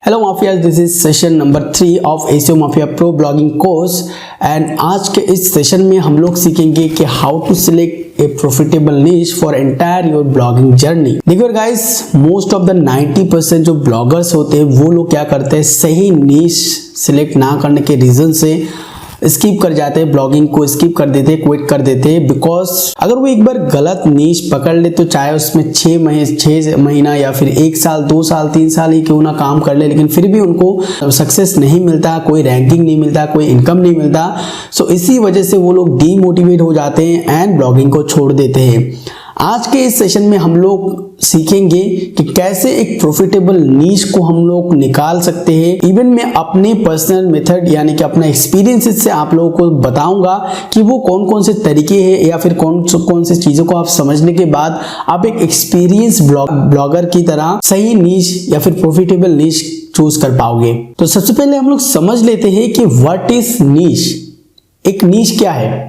Hello mafia, this is session number 3 of SEO mafia pro blogging course and आज के इस session में हम लोग सीखेंगे कि how to select a profitable niche for entire your blogging journey. देखो गाइस, मोस्ट ऑफ द 90% जो ब्लॉगर्स होते हैं वो लोग क्या करते हैं, सही नीश सिलेक्ट ना करने के रीजन से स्किप कर जाते हैं, ब्लॉगिंग को स्किप कर देते हैं, क्विट कर देते हैं। बिकॉज अगर वो एक बार गलत नीश पकड़ ले तो चाहे उसमें 6 महीना या फिर 1 साल 2 साल 3 साल ही क्यों ना काम कर ले, लेकिन फिर भी उनको सक्सेस नहीं मिलता, कोई रैंकिंग नहीं मिलता, कोई इनकम नहीं मिलता। सो इसी वजह से वो लोग डीमोटिवेट हो जाते हैं एंड ब्लॉगिंग को छोड़ देते हैं। आज के इस सेशन में हम लोग सीखेंगे कि कैसे एक प्रॉफिटेबल नीश को हम लोग निकाल सकते हैं। इवन मैं अपने पर्सनल मेथड यानी कि अपना एक्सपीरियंस से आप लोगों को बताऊंगा कि वो कौन कौन से तरीके हैं या फिर कौन से चीजों को आप समझने के बाद आप एक एक्सपीरियंस ब्लॉगर की तरह सही नीश या फिर प्रॉफिटेबल नीश चूज कर पाओगे। तो सबसे पहले हम लोग समझ लेते हैं कि व्हाट इज नीश। एक नीश क्या है?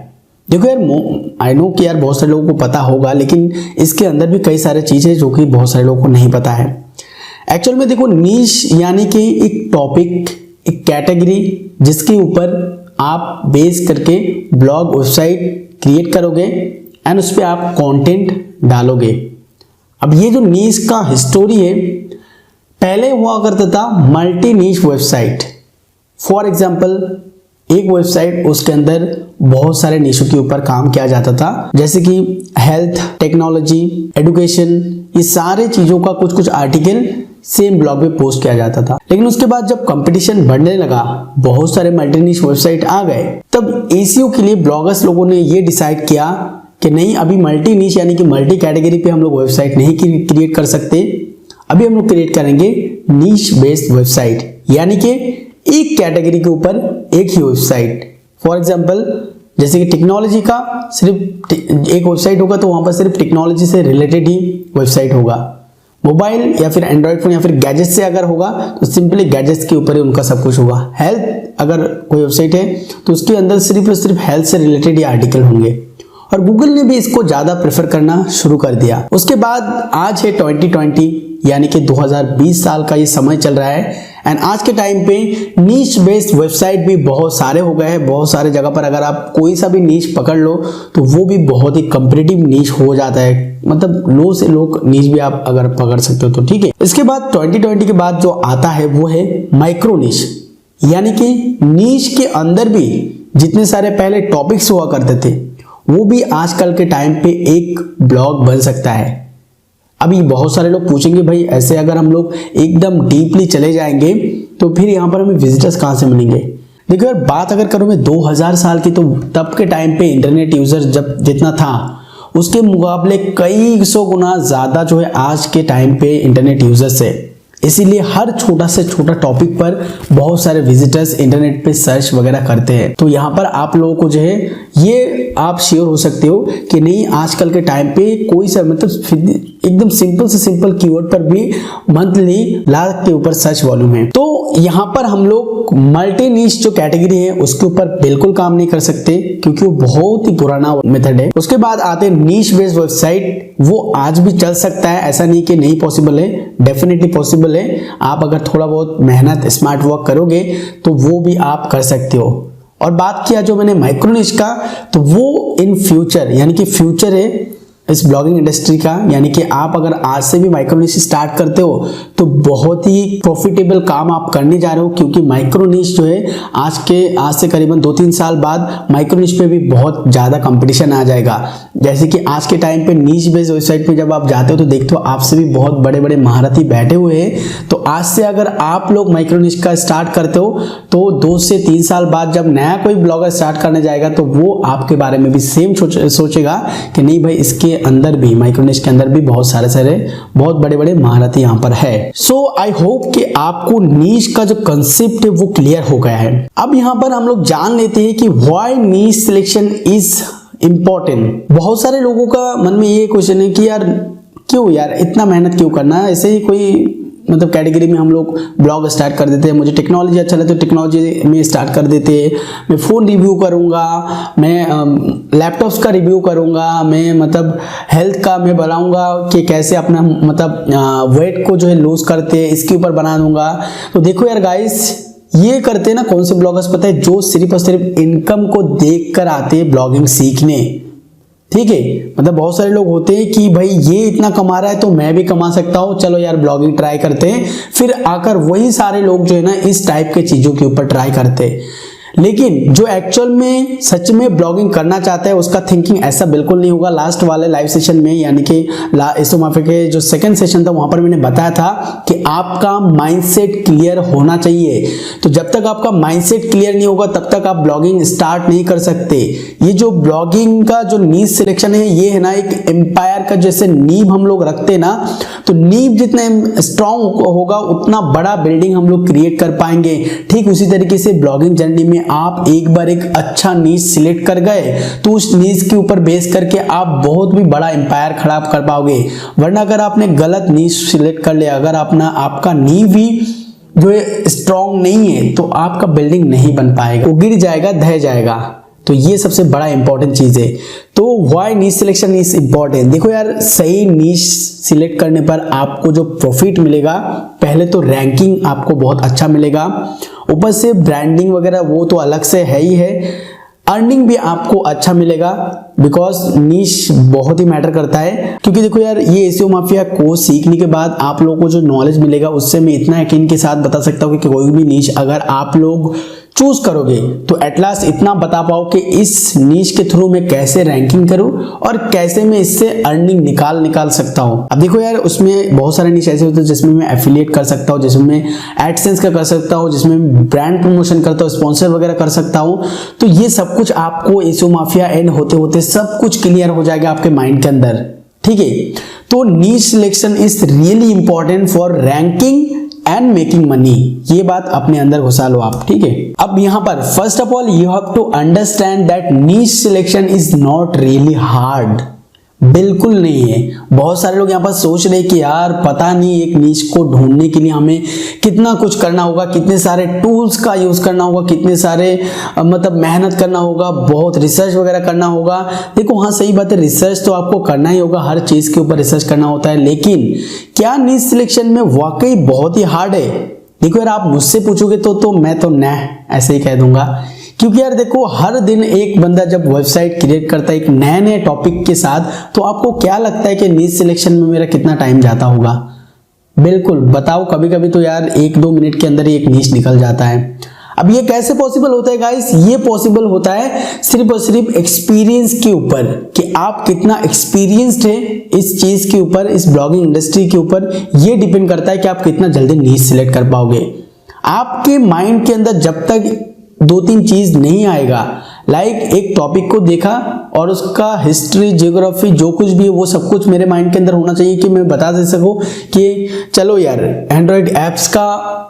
देखो यार, आई नो कि यार बहुत सारे लोगों को पता होगा, लेकिन इसके अंदर भी कई सारे चीजें जो कि बहुत सारे लोगों को नहीं पता है। एक्चुअल में देखो, नीश यानी कि एक टॉपिक, एक कैटेगरी जिसके ऊपर आप बेस करके ब्लॉग वेबसाइट क्रिएट करोगे एंड उस पर आप कंटेंट डालोगे। अब ये जो नीश का हिस्टोरी है, पहले हुआ करता था multi niche website. For example, एक वेबसाइट, उसके अंदर बहुत सारे निशों के ऊपर काम किया जाता था, जैसे कि हेल्थ, टेक्नोलॉजी, एजुकेशन, ये सारे चीजों का कुछ कुछ आर्टिकल सेम ब्लॉग पे पोस्ट किया जाता था। लेकिन उसके बाद जब कंपटीशन बढ़ने लगा, बहुत सारे मल्टी निश वेबसाइट आ गए, तब एसईओ के लिए ब्लॉगर्स लोगों ने ये डिसाइड किया कि नहीं, अभी मल्टी निश यानी कि मल्टी कैटेगरी पे हम लोग वेबसाइट नहीं क्रिएट कर सकते। अभी हम लोग क्रिएट करेंगे नीश बेस्ड वेबसाइट, यानी कि एक कैटेगरी के ऊपर एक ही वेबसाइट। फॉर एग्जांपल, जैसे कि टेक्नोलॉजी का सिर्फ एक वेबसाइट होगा तो वहां पर सिर्फ टेक्नोलॉजी से रिलेटेड ही वेबसाइट होगा। मोबाइल या फिर एंड्रॉइड फोन या फिर गैजेट से अगर होगा तो सिंपली गैजेट्स के ऊपर ही उनका सब कुछ होगा। हेल्थ अगर कोई वेबसाइट है तो उसके अंदर सिर्फ और सिर्फ हेल्थ से रिलेटेड ही आर्टिकल होंगे। और गूगल ने भी इसको ज्यादा प्रेफर करना शुरू कर दिया। उसके बाद आज है 2020 यानी कि 2020 साल का ये समय चल रहा है एंड आज के टाइम पे नीश बेस्ड वेबसाइट भी बहुत सारे हो गए हैं। बहुत सारे जगह पर अगर आप कोई सा भी नीश पकड़ लो तो वो भी बहुत ही कॉम्पिटिटिव नीश हो जाता है, मतलब लो से लो नीश भी आप अगर पकड़ सकते हो तो ठीक है। इसके बाद 2020 के बाद जो आता है वो है माइक्रो नीश, यानी कि नीश के अंदर भी जितने सारे पहले टॉपिक्स हुआ करते थे वो भी आजकल के टाइम पे एक ब्लॉग बन सकता है। अभी बहुत सारे लोग पूछेंगे, भाई ऐसे अगर हम लोग एकदम डीपली चले जाएंगे तो फिर यहाँ पर हमें विजिटर्स कहाँ से मिलेंगे? देखो यार, बात अगर करूँ मैं 2000 साल की, तो तब के टाइम पे इंटरनेट यूजर जब जितना था उसके मुकाबले कई सौ गुना ज्यादा जो है आज के टाइम पे इंटरनेट यूजर्स है। इसीलिए हर छोटा से छोटा टॉपिक पर बहुत सारे विजिटर्स इंटरनेट पे सर्च वगैरह करते हैं। तो यहाँ पर आप लोगों को जो है ये आप श्योर हो सकते हो कि नहीं, आजकल के टाइम पे कोई सा मतलब एकदम सिंपल से सिंपल कीवर्ड पर भी मंथली लाख के ऊपर सर्च वॉल्यूम है। तो यहाँ पर हम लोग मल्टी नीश जो कैटेगरी है उसके ऊपर बिल्कुल काम नहीं कर सकते क्योंकि वो बहुत ही पुराना मेथड है। उसके बाद आते हैं नीश बेस्ड वेबसाइट। वो आज भी चल सकता है, ऐसा नहीं कि नहीं पॉसिबल है, डेफिनेटली पॉसिबल है। आप अगर थोड़ा बहुत मेहनत, स्मार्ट वर्क करोगे तो वो भी आप कर सकते हो। और बात किया जो मैंने माइक्रो निश का, तो वो इन फ्यूचर यानी कि फ्यूचर है इस ब्लॉगिंग इंडस्ट्री का, यानी कि आप अगर आज से भी माइक्रो निश स्टार्ट करते हो तो बहुत ही प्रॉफिटेबल काम आप करने जा रहे हो, क्योंकि माइक्रो निश जो है आज से करीबन 2-3 साल बाद माइक्रो निश पे भी बहुत ज्यादा कंपटीशन आ जाएगा। जैसे कि आज के टाइम पे नीश बेस्ड वेबसाइट पे जब आप जाते हो तो देखते हो आपसे भी बहुत बड़े बड़े महारथी बैठे हुए हैं। तो आज से अगर आप लोग माइक्रो निश का स्टार्ट करते हो तो 2 से 3 साल बाद जब नया कोई ब्लॉगर स्टार्ट करने जाएगा तो वो आपके बारे में भी सेम सोचेगा कि नहीं भाई, इसके अंदर भी माइक्रो निश के अंदर भी बहुत सारे बहुत बड़े बड़े महारथी यहाँ पर है। सो आई होप कि आपको नीश का जो कंसेप्ट है वो क्लियर हो गया है। अब यहाँ पर हम लोग जान लेते हैं कि why niche selection is important. बहुत सारे लोगों का मन में ये क्वेश्चन है कि यार क्यों यार इतना मेहनत क्यों करना है, ऐसे ही कोई मतलब कैटेगरी में हम लोग ब्लॉग स्टार्ट कर देते हैं। मुझे टेक्नोलॉजी अच्छा लगता है तो टेक्नोलॉजी में स्टार्ट कर देते हैं। मैं फ़ोन रिव्यू करूँगा, मैं लैपटॉप्स का रिव्यू करूँगा, मैं मतलब हेल्थ का मैं बनाऊँगा कि कैसे अपना मतलब वेट को जो है लूज करते हैं, इसके ऊपर बना दूँगा। तो देखो यार गाइस, ये करते हैं ना कौन से ब्लॉगर्स पता है, जो सिर्फ और सिर्फ इनकम को देखकर आते हैं ब्लॉगिंग सीखने। ठीक है, मतलब बहुत सारे लोग होते हैं कि भाई ये इतना कमा रहा है तो मैं भी कमा सकता हूँ, चलो यार ब्लॉगिंग ट्राई करते हैं। फिर आकर वही सारे लोग जो है ना इस टाइप के चीज़ों के ऊपर ट्राई करते हैं। लेकिन जो एक्चुअल में सच में ब्लॉगिंग करना चाहता है उसका थिंकिंग ऐसा बिल्कुल नहीं होगा। लास्ट वाले लाइव सेशन में यानी कि एसईओ माफिया के जो सेकंड सेशन था वहां पर मैंने बताया था कि आपका माइंडसेट क्लियर होना चाहिए। तो जब तक आपका माइंडसेट क्लियर नहीं होगा तब तक आप ब्लॉगिंग स्टार्ट नहीं कर सकते। ये जो ब्लॉगिंग का जो नीश सिलेक्शन है ये है ना एक एम्पायर का जैसे नींव हम लोग रखते हैं ना, तो नींव जितना स्ट्रांग होगा उतना बड़ा बिल्डिंग हम लोग क्रिएट कर पाएंगे। ठीक उसी तरीके से ब्लॉगिंग जर्नी में आप एक बार एक अच्छा नीश सिलेक्ट कर गए तो उस नीश के ऊपर बेस करके आप बहुत भी बड़ा एम्पायर खड़ा कर पाओगे। वरना अगर आपने गलत नीश सिलेक्ट कर लिया, अगर आपका नींव भी जो है स्ट्रांग नहीं है तो आपका बिल्डिंग नहीं बन पाएगा, वो गिर जाएगा, ढह जाएगा। तो ये सबसे बड़ा इंपॉर्टेंट चीज है। तो why niche selection is important. देखो यार, सही नीश सिलेक्ट करने पर आपको जो प्रॉफिट मिलेगा, पहले तो रैंकिंग आपको बहुत अच्छा मिलेगा, ऊपर से ब्रांडिंग वगैरह वो तो अलग से है ही है, अर्निंग भी आपको अच्छा मिलेगा बिकॉज नीश बहुत ही मैटर करता है। क्योंकि देखो यार, ये एसईओ माफिया को सीखने के बाद आप लोगों को जो नॉलेज मिलेगा उससे मैं इतना यकीन के साथ बता सकता हूँ कि कोई भी नीश अगर आप लोग चूज करोगे तो एटलास्ट इतना बता पाओ कि इस नीश के थ्रू मैं कैसे रैंकिंग करूं और कैसे मैं इससे अर्निंग निकाल सकता हूं। अब देखो यार, उसमें बहुत सारे नीश ऐसे होते हैं जिसमें मैं एफिलिएट कर सकता हूं, जिसमें मैं एडसेंस का कर सकता हूं, जिसमें ब्रांड प्रमोशन करता हूं, स्पॉन्सर वगैरह कर सकता हूं। तो ये सब कुछ आपको एसईओ माफिया एंड होते होते सब कुछ क्लियर हो जाएगा आपके माइंड के अंदर। ठीक है, तो niche selection is really important for ranking and making money. ये बात अपने अंदर घुसा लो आप। ठीक है, अब यहां पर first of all you have to understand that niche selection is not really hard. बिल्कुल नहीं है। बहुत सारे लोग यहाँ पर सोच रहे कि यार पता नहीं एक नीश को ढूंढने के लिए हमें कितना कुछ करना होगा, कितने सारे टूल्स का यूज करना होगा, कितने सारे मतलब मेहनत करना होगा, बहुत रिसर्च वगैरह करना होगा। देखो हाँ, सही बात है, रिसर्च तो आपको करना ही होगा, हर चीज के ऊपर रिसर्च करना होता है। लेकिन क्या नीश सिलेक्शन में वाकई बहुत ही हार्ड है? देखो यार, आप मुझसे पूछोगे तो मैं तो न ऐसे ही कह दूंगा। क्योंकि यार देखो, हर दिन एक बंदा जब वेबसाइट क्रिएट करता है एक नए टॉपिक के साथ, तो आपको क्या लगता है कि नीश सिलेक्शन में मेरा कितना टाइम जाता होगा? बिल्कुल बताओ, कभी कभी तो यार 1-2 मिनट के अंदर ही एक नीश निकल जाता है। अब ये कैसे पॉसिबल होता है गाइस? ये पॉसिबल होता है सिर्फ और सिर्फ एक्सपीरियंस के ऊपर, कि आप कितना एक्सपीरियंस्ड है इस चीज के ऊपर, इस ब्लॉगिंग इंडस्ट्री के ऊपर। ये डिपेंड करता है कि आप कितना जल्दी नीश सिलेक्ट कर पाओगे। आपके माइंड के अंदर जब तक 2-3 चीज नहीं आएगा, लाइक एक टॉपिक को देखा और उसका हिस्ट्री, जियोग्राफी, जो कुछ भी है वो सब कुछ मेरे माइंड के अंदर होना चाहिए कि मैं बता दे सकूं कि चलो यार एंड्रॉइड ऐप्स का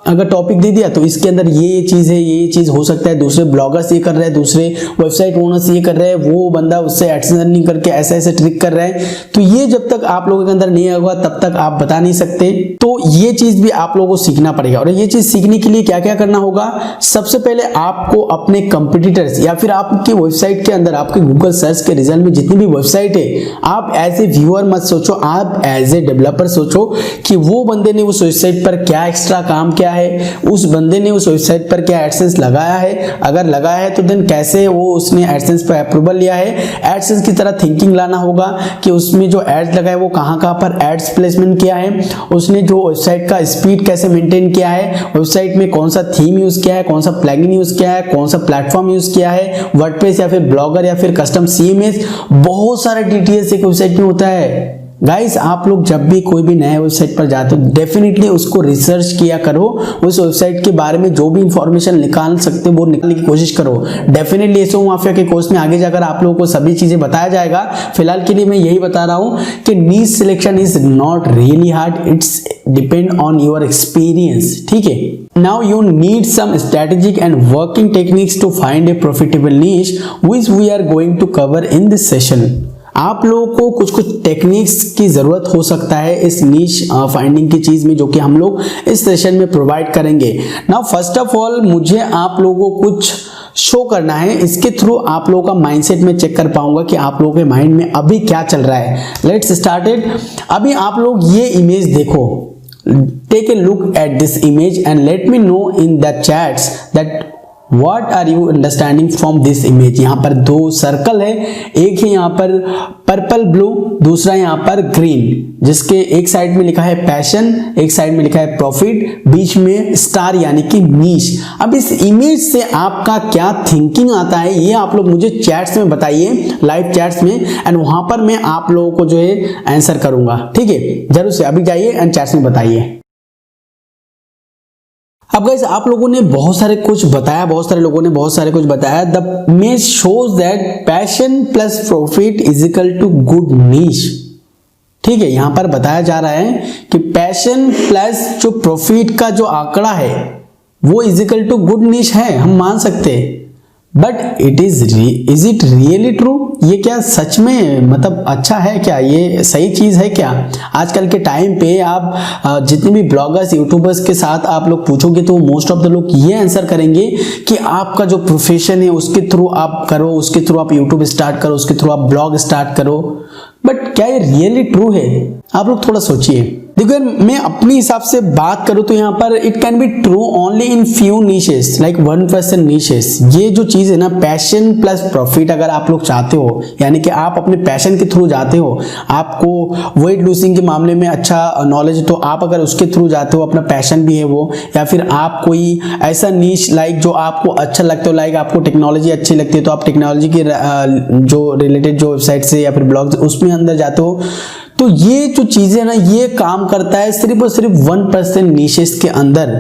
अगर टॉपिक दे दिया तो इसके अंदर ये चीज है, ये चीज हो सकता है, दूसरे ब्लॉगर्स ये कर रहे हैं, दूसरे वेबसाइट ओनर्स ये कर रहे हैं, वो बंदा उससे एडसेंस अर्निंग करके ऐसे ऐसे ट्रिक कर रहे हैं। तो ये जब तक आप लोगों के अंदर नहीं होगा तब तक आप बता नहीं सकते। तो ये चीज भी आप लोगों को सीखना पड़ेगा। और ये चीज सीखने के लिए क्या क्या करना होगा? सबसे पहले आपको अपने कंपटीटर्स या फिर आपकी वेबसाइट के अंदर, आपके गूगल सर्च के रिजल्ट में जितनी भी वेबसाइट है, आप एज ए व्यूअर मत सोचो, आप एज ए डेवलपर सोचो कि वो बंदे ने उस वेबसाइट पर क्या एक्स्ट्रा काम किया है, उस बंदे ने उस वेबसाइट पर क्या एडसेंस लगाया है, अगर लगाया है तो देन कैसे वो उसने एडसेंस पर अप्रूवल लिया है। एडसेंस की तरह थिंकिंग लाना होगा कि उसमें जो एड्स लगाए वो कहां पर एड्स प्लेसमेंट किया है, उसने जो वेबसाइट का स्पीड कैसे मेंटेन किया है, वेबसाइट में कौन सा थीम यूज किया है, कौन सा प्लगइन यूज किया है, कौन सा प्लेटफॉर्म यूज किया है, वर्डप्रेस या फिर ब्लॉगर या फिर कस्टम सीएमएस। बहुत सारे डिटेल्स एक वेबसाइट में होता है। गाइस, आप लोग जब भी कोई भी नए वेबसाइट पर जाते हो डेफिनेटली उसको रिसर्च किया करो, उस वेबसाइट के बारे में जो भी इंफॉर्मेशन निकाल सकते हो वो निकालने की कोशिश करो। डेफिनेटली एसईओ माफिया के कोर्स में आगे जाकर आप लोगों को सभी चीजें बताया जाएगा। फिलहाल के लिए मैं यही बता रहा हूं कि niche selection is not really hard, it's depend on your experience. ठीक है, now you need some strategic and working techniques to find a profitable niche which we are going to cover in this session. आप लोगों को कुछ कुछ techniques की जरूरत हो सकता है इस नीश फाइंडिंग की चीज में, जो कि हम लोग इस सेशन में प्रोवाइड करेंगे। नाउ फर्स्ट ऑफ ऑल मुझे आप लोगों को कुछ शो करना है, इसके थ्रू आप लोगों का माइंडसेट में चेक कर पाऊंगा कि आप लोगों के माइंड में अभी क्या चल रहा है। Let's start it. अभी आप लोग ये इमेज देखो, take a look at this image and let me know in the chats that What are you understanding from this image? यहाँ पर दो सर्कल है, एक है यहाँ पर पर्पल ब्लू, दूसरा यहाँ पर ग्रीन, जिसके एक साइड में लिखा है पैशन, एक साइड में लिखा है प्रॉफिट, बीच में स्टार यानी कि नीश। अब इस इमेज से आपका क्या थिंकिंग आता है ये आप लोग मुझे चैट्स में बताइए, लाइव चैट्स में, एंड वहां पर मैं आप लोगों को जो है आंसर करूंगा। ठीक है, जरूर से अभी जाइए एंड चैट्स में बताइए। अब गाइस आप लोगों ने बहुत सारे कुछ बताया, बहुत सारे लोगों ने बहुत सारे कुछ बताया। The image shows that passion plus profit is equal to good niche. ठीक है, यहां पर बताया जा रहा है कि पैशन प्लस जो प्रॉफिट का जो आंकड़ा है वो इज इक्वल टू गुड नीश है, हम मान सकते हैं। But is it really true? ये क्या सच में मतलब अच्छा है क्या? ये सही चीज है क्या? आजकल के टाइम पे आप जितने भी ब्लॉगर्स यूट्यूबर्स के साथ आप लोग पूछोगे तो मोस्ट ऑफ द लोग ये आंसर करेंगे कि आपका जो प्रोफेशन है उसके थ्रू आप करो, उसके थ्रू आप यूट्यूब स्टार्ट करो, उसके थ्रू आप ब्लॉग स्टार्ट करो। बट क्या ये रियली ट्रू है? आप लोग थोड़ा सोचिए। देखो मैं अपने हिसाब से बात करूं तो यहाँ पर it can be true only in few niches, like 1% niches. ये जो चीज है ना, पैशन प्लस प्रॉफिट, अगर आप लोग चाहते हो, यानी कि आप अपने पैशन के थ्रू जाते हो, आपको वेट लूजिंग के मामले में अच्छा नॉलेज, तो आप अगर उसके थ्रू जाते हो, अपना पैशन भी है वो, या फिर आप कोई ऐसा नीश लाइक जो आपको अच्छा लगता हो, लाइक आपको टेक्नोलॉजी अच्छी लगती है तो आप टेक्नोलॉजी की जो रिलेटेड जो वेबसाइट से या फिर ब्लॉग उसमें अंदर जाते हो, तो ये जो चीजें ना ये काम करता है सिर्फ और सिर्फ 1% नीशेस के अंदर,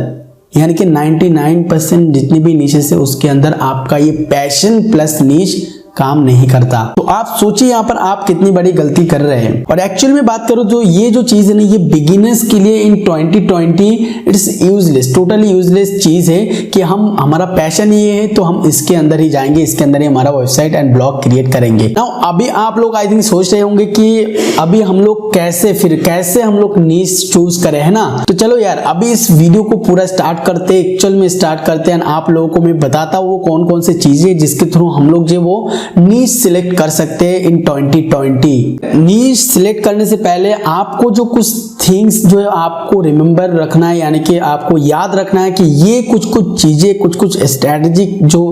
यानी कि 99% जितनी भी नीशेस है उसके अंदर आपका ये पैशन प्लस नीश काम नहीं करता। तो आप सोचिए यहाँ पर आप कितनी बड़ी गलती कर रहे हैं। और एक्चुअल में बात करूं तो ये जो चीज है ना, ये बिगिनर्स के लिए इन 2020 इट्स यूजलेस, टोटली यूजलेस चीज है कि हमारा पैशन ये है तो हम इसके अंदर ही जाएंगे, इसके अंदर ही हमारा वेबसाइट एंड ब्लॉग क्रिएट करेंगे। नाउ अभी आप लोग आई थिंक सोच रहे होंगे कि अभी हम लोग कैसे हम लोग नीश चूज करें, है ना? तो चलो यार अभी इस वीडियो को पूरा स्टार्ट करते, एक्चुअल में स्टार्ट करते हैं। आप लोगों को मैं बताता हूँ वो कौन कौन से चीजें जिसके थ्रू हम लोग जो वो नीश सिलेक्ट कर सकते हैं इन 2020। नीश सिलेक्ट करने से पहले आपको जो कुछ थिंग्स जो है आपको रिमेंबर रखना है, यानी कि आपको याद रखना है कि ये कुछ चीजें, कुछ स्ट्रेटेजिक जो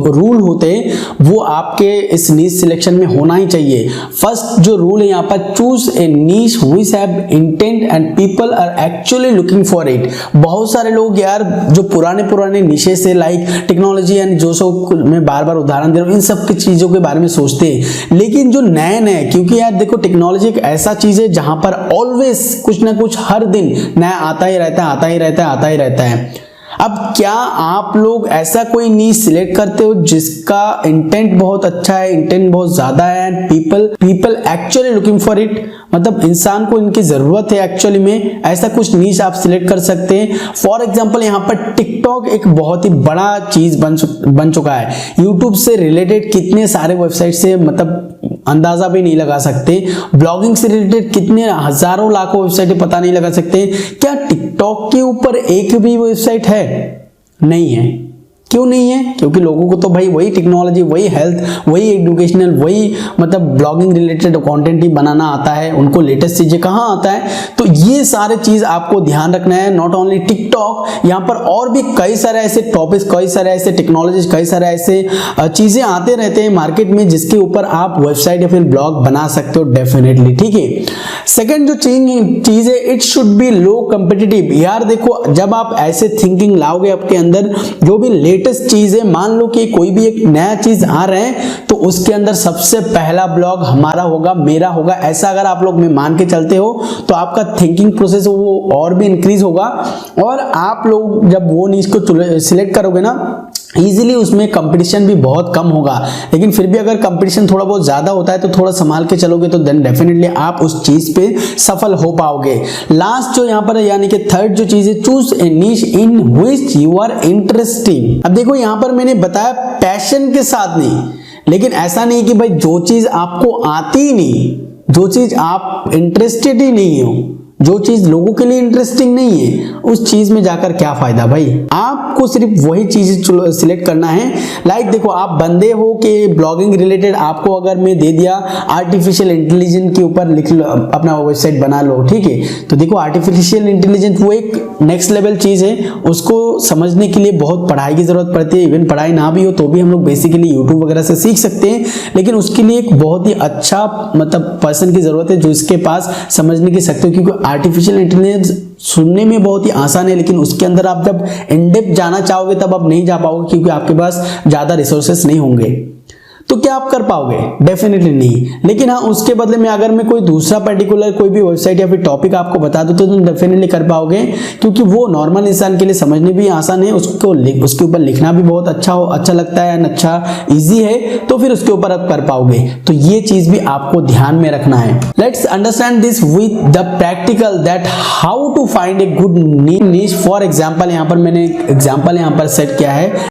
रूल होते हैं वो आपके इस नीश सिलेक्शन में होना ही चाहिए। फर्स्ट जो रूल है यहाँ पर, choose a niche which have intent and people are actually looking for it. बहुत सारे लोग यार जो पुराने नीशे से लाइक टेक्नोलॉजी एंड जो सब मैं बार बार उदाहरण दे रहा हूँ, इन सब की चीजों के बारे में सोचते हैं, लेकिन जो नए क्योंकि यार देखो टेक्नोलॉजी एक ऐसा चीज है जहां पर ऑलवेज कुछ ना कुछ हर दिन नया आता ही रहता है। अब क्या आप लोग ऐसा कोई नीश सिलेक्ट करते हो जिसका इंटेंट बहुत अच्छा है, इंटेंट बहुत ज्यादा है and people actually looking for it, मतलब इंसान को इनकी जरूरत है एक्चुअली में, ऐसा कुछ नीश आप सिलेक्ट कर सकते हैं। फॉर एग्जांपल यहाँ पर टिकटॉक एक बहुत ही बड़ा चीज बन चुका है। यूट्यूब से रिलेटेड कितने सारे वेबसाइट से मतलब अंदाजा भी नहीं लगा सकते, ब्लॉगिंग से रिलेटेड कितने हजारों लाखों वेबसाइट पता नहीं लगा सकते। क्या टिकटॉक के ऊपर एक भी वेबसाइट है? नहीं है। क्यों नहीं है? क्योंकि लोगों को तो भाई वही टेक्नोलॉजी, वही हेल्थ, वही एजुकेशनल, वही मतलब ब्लॉगिंग रिलेटेड कंटेंट ही बनाना आता है, उनको लेटेस्ट चीजें कहाँ आता है। तो ये सारे चीज आपको ध्यान रखना है। नॉट ओनली टिकटॉक, यहाँ पर और भी कई सारे ऐसे टॉपिक्स, कई सारे ऐसे टेक्नोलॉजी, कई सारे ऐसे चीजें आते रहते हैं मार्केट में जिसके ऊपर आप वेबसाइट या फिर ब्लॉग बना सकते हो डेफिनेटली। ठीक है, सेकेंड जो चीज है, it should be low competitive. यार देखो जब आप ऐसे थिंकिंग लाओगे आपके अंदर, जो भी लेटेस्ट चीज है, मान लो कि कोई भी एक नया चीज आ रहा है तो उसके अंदर सबसे पहला ब्लॉग हमारा होगा, मेरा होगा, ऐसा अगर आप लोग में मान के चलते हो तो आपका थिंकिंग प्रोसेस वो और भी इंक्रीज होगा। और आप लोग जब वो नीश को सिलेक्ट करोगे ना, इजीली उसमें कंपटीशन भी बहुत कम होगा। लेकिन फिर भी अगर कंपटीशन थोड़ा बहुत ज्यादा होता है तो थोड़ा संभाल के चलोगे तो देन डेफिनेटली आप उस चीज पे सफल हो पाओगे। लास्ट जो यहाँ पर यानी कि थर्ड जो चीज है, choose a niche in which you are interesting. अब देखो यहाँ पर मैंने बताया पैशन के साथ नहीं, लेकिन ऐसा नहीं कि भाई जो चीज आपको आती ही नहीं, जो चीज आप इंटरेस्टेड ही नहीं हो, जो चीज लोगों के लिए इंटरेस्टिंग नहीं है, उस चीज में जाकर क्या फायदा भाई। आपको सिर्फ वही चीज सिलेक्ट करना है। लाइक देखो, आप बंदे हो कि ब्लॉगिंग रिलेटेड आपको अगर मैं दे दिया आर्टिफिशियल इंटेलिजेंस के ऊपर लिख लो, अपना वेबसाइट बना लो, ठीक है। तो देखो आर्टिफिशियल इंटेलिजेंस वो एक नेक्स्ट लेवल चीज है, उसको समझने के लिए बहुत पढ़ाई की जरूरत पड़ती है। इवन पढ़ाई ना भी हो तो भी हम लोग बेसिकली यूट्यूब वगैरह से सीख सकते हैं, लेकिन उसके लिए एक बहुत ही अच्छा मतलब पर्सन की जरूरत है जो इसके पास समझने की शक्ति हो। क्योंकि आर्टिफिशियल इंटेलिजेंस सुनने में बहुत ही आसान है, लेकिन उसके अंदर आप जब इन डेप्थ जाना चाहोगे तब आप नहीं जा पाओगे, क्योंकि आपके पास ज्यादा रिसोर्सेस नहीं होंगे। तो क्या आप कर पाओगे? डेफिनेटली नहीं। लेकिन हाँ, उसके बदले में अगर मैं कोई दूसरा पर्टिकुलर कोई भी वेबसाइट या फिर टॉपिक आपको बता दूं तो तुम डेफिनेटली कर पाओगे, क्योंकि वो नॉर्मल इंसान के लिए समझने भी आसान है, उसके ऊपर लिखना भी बहुत अच्छा लगता है, अच्छा इजी है, तो फिर उसके ऊपर आप कर पाओगे। तो ये चीज भी आपको ध्यान में रखना है। Let's understand this with the practical that how to find a good niche. For example यहाँ पर मैंने एग्जाम्पल यहाँ पर सेट किया है।